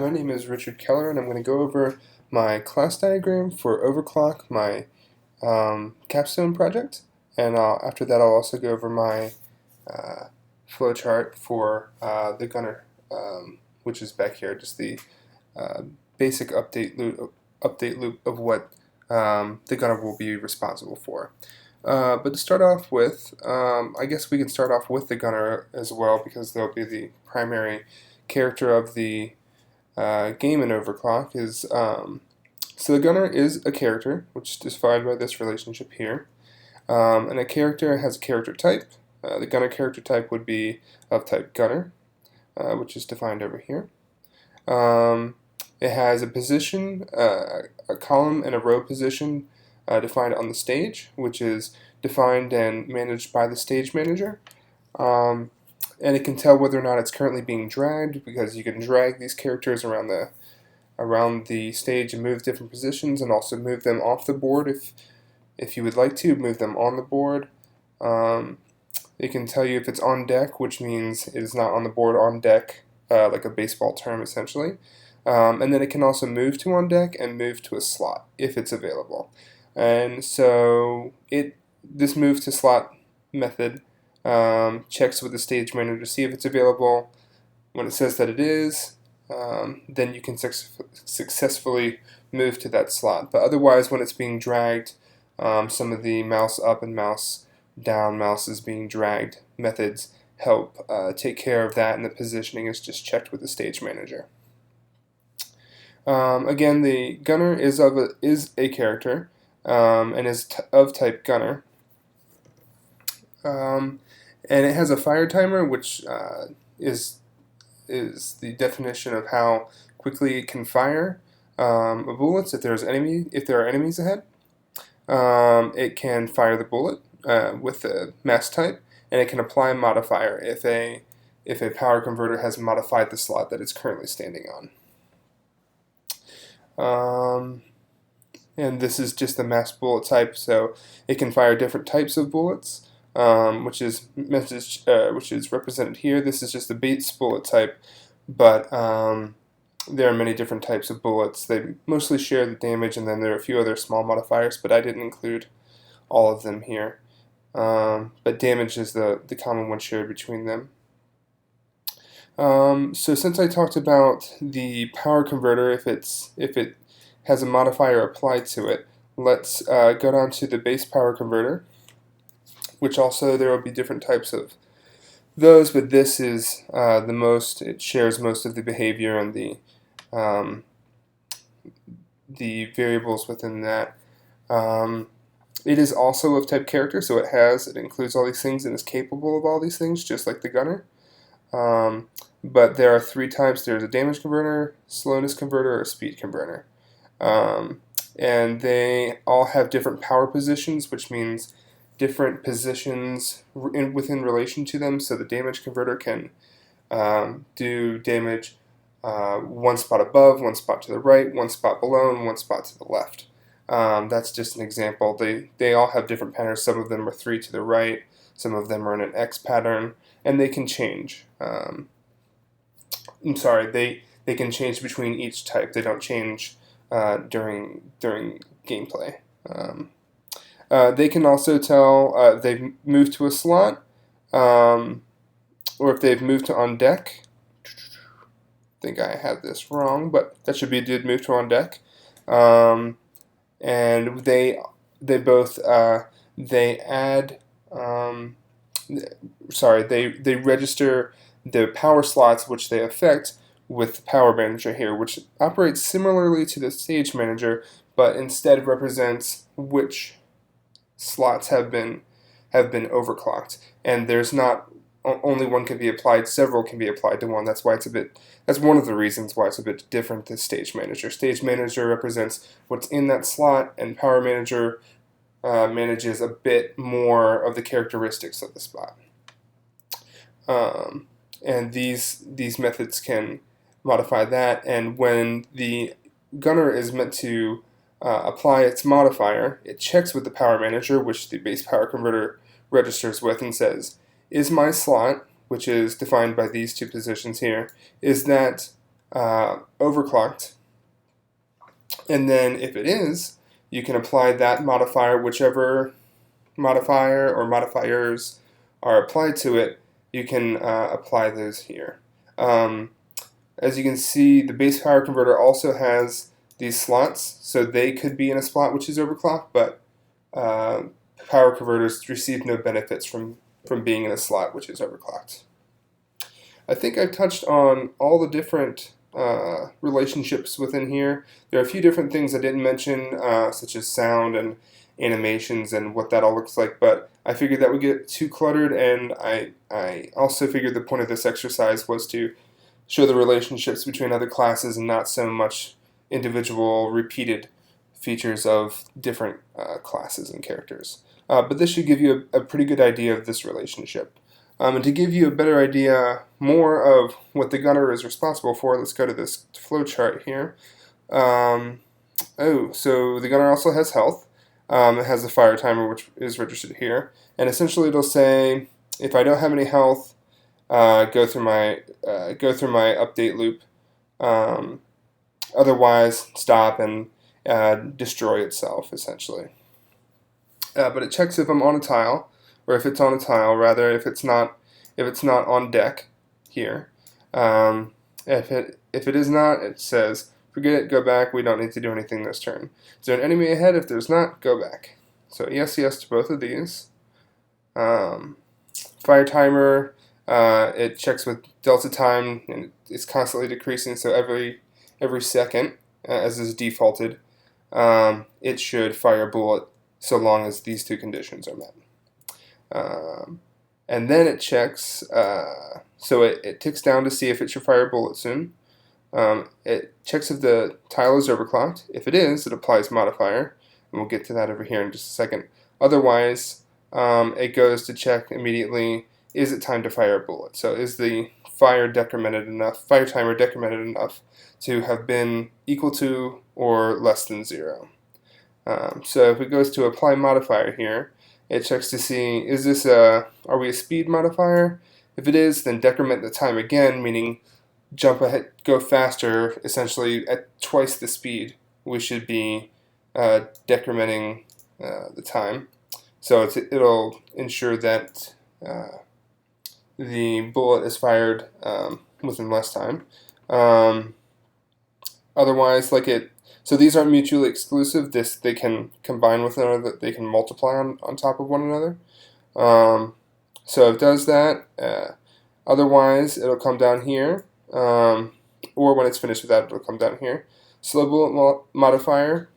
My name is Richard Keller, and I'm going to go over my class diagram for Overclock, my capstone project, and after that I'll also go over my flowchart for the gunner, which is back here, just the basic update loop of what the gunner will be responsible for. But to start off with, I guess we can start off with the gunner as well, because they'll be the primary character of the game in Overclock. So the gunner is a character, which is defined by this relationship here, and a character has a character type. The gunner character type would be of type gunner, which is defined over here. It has a position, a column and a row position defined on the stage, which is defined and managed by the stage manager. And it can tell whether or not it's currently being dragged, because you can drag these characters around the stage and move different positions, and also move them off the board if you would like to move them on the board. It can tell you if it's on deck, which means it is not on the board on deck, like a baseball term essentially. And then it can also move to on deck and move to a slot if it's available. And so this move to slot method checks with the stage manager to see if it's available. When it says that it is, then you can successfully move to that slot. But otherwise, when it's being dragged, some of the mouse up and mouse down, mouse is being dragged methods help take care of that, and the positioning is just checked with the stage manager. Again, the gunner is a character and is of type gunner. And it has a fire timer, which is the definition of how quickly it can fire bullets if there are enemies ahead. It can fire the bullet with the mass type, and it can apply a modifier if a power converter has modified the slot that it's currently standing on. And this is just the mass bullet type, so it can fire different types of bullets. Which is represented here. This is just the base bullet type, but there are many different types of bullets. They mostly share the damage, and then there are a few other small modifiers, but I didn't include all of them here. But damage is the common one shared between them. So since I talked about the power converter, if it has a modifier applied to it, let's go down to the base power converter, which also there will be different types of those, but this is it shares most of the behavior and the variables within that. It is also of type character, so it includes all these things and is capable of all these things, just like the gunner. But there are three types. There's a damage converter, slowness converter, or speed converter. And they all have different power positions, which means different positions within relation to them. So the damage converter can do damage one spot above, one spot to the right, one spot below, and one spot to the left. That's just an example. They all have different patterns. Some of them are 3 to the right, some of them are in an X pattern, and they can change. I'm sorry, they can change between each type. They don't change during gameplay. They can also tell if they've moved to a slot, or if they've moved to on deck. I think I have this wrong, but that should be did move to on deck. And they both they register the power slots which they affect with the power manager here, which operates similarly to the stage manager, but instead represents which slots have been overclocked, and there's not only one can be applied, several can be applied to one. That's one of the reasons why it's a bit different than stage manager. Stage manager represents what's in that slot, and power manager manages a bit more of the characteristics of the spot. And these methods can modify that, and when the gunner is meant to apply its modifier, it checks with the power manager, which the base power converter registers with, and says, is my slot, which is defined by these two positions here, is that overclocked. And then if it is, you can apply that modifier, whichever modifier or modifiers are applied to it, you can apply those here. As you can see, the base power converter also has these slots, so they could be in a slot which is overclocked, but power converters receive no benefits from being in a slot which is overclocked. I think I've touched on all the different relationships within here. There are a few different things I didn't mention, such as sound and animations and what that all looks like, but I figured that would get too cluttered, and I also figured the point of this exercise was to show the relationships between other classes and not so much individual repeated features of different classes and characters. But this should give you a pretty good idea of this relationship. And to give you a better idea more of what the gunner is responsible for, let's go to this flowchart here. So the gunner also has health. It has the fire timer, which is registered here. And essentially it'll say, if I don't have any health, go through my update loop. Otherwise, stop and destroy itself, essentially. But it checks if I'm on a tile, or if it's on a tile, rather, if it's not on deck here. If it is not, it says, forget it, go back, we don't need to do anything this turn. Is there an enemy ahead? If there's not, go back. So yes to both of these. Fire timer, it checks with delta time, and it's constantly decreasing, so every second, as is defaulted, it should fire a bullet so long as these two conditions are met. And then it checks, so it ticks down to see if it should fire a bullet soon. It checks if the tile is overclocked. If it is, it applies modifier, and we'll get to that over here in just a second. Otherwise, it goes to check immediately, is it time to fire a bullet? So is the fire timer decremented enough to have been equal to or less than 0? So if it goes to apply modifier here, it checks to see, is this are we a speed modifier? If it is, then decrement the time again, meaning jump ahead, go faster, essentially at twice the speed. We should be decrementing the time. So it'll ensure that the bullet is fired within less time. Otherwise, so these aren't mutually exclusive. They can combine with one another. They can multiply on top of one another. So it does that. Otherwise, it'll come down here. Or when it's finished with that, it'll come down here. Slow bullet modifier.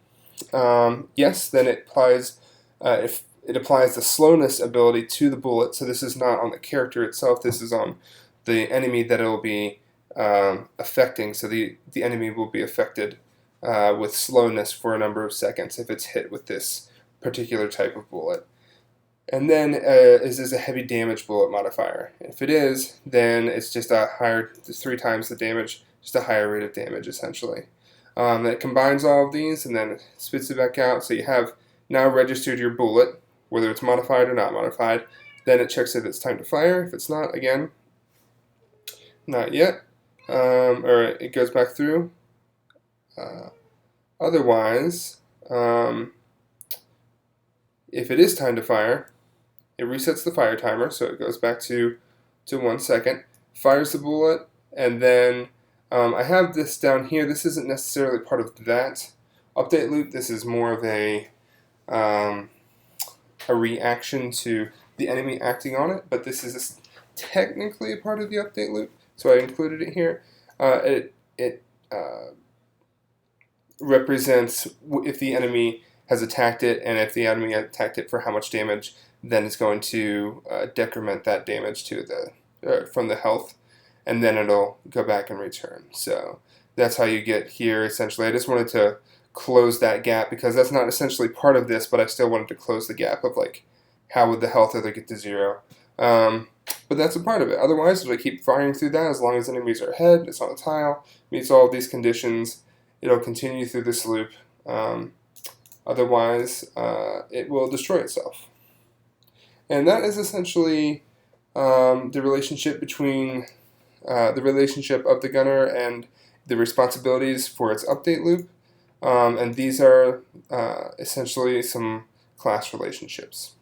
Yes, then it applies. If it applies the slowness ability to the bullet. So this is not on the character itself. This is on the enemy that it will be affecting. So the enemy will be affected with slowness for a number of seconds if it's hit with this particular type of bullet. And then is this a heavy damage bullet modifier? If it is, then it's just it's 3 times the damage, just a higher rate of damage essentially. It combines all of these and then spits it back out. So you have now registered your bullet, whether it's modified or not modified. Then it checks if it's time to fire. If it's not, again, not yet. Or it goes back through. Otherwise, if it is time to fire, it resets the fire timer, so it goes back to 1 second, fires the bullet, and then I have this down here. This isn't necessarily part of that update loop. This is more of a reaction to the enemy acting on it, but this is technically a part of the update loop, so I included it here. It represents if the enemy has attacked it, and if the enemy attacked it for how much damage, then it's going to decrement that damage to from the health, and then it'll go back and return. So that's how you get here essentially. I just wanted to close that gap because that's not essentially part of this, but I still wanted to close the gap of like how would the health either get to 0. But that's a part of it. Otherwise, it'll keep firing through that as long as enemies are ahead, it's on a tile, meets all of these conditions, it'll continue through this loop. Otherwise, it will destroy itself. And that is essentially the relationship between the relationship of the gunner and the responsibilities for its update loop, and these are essentially some class relationships.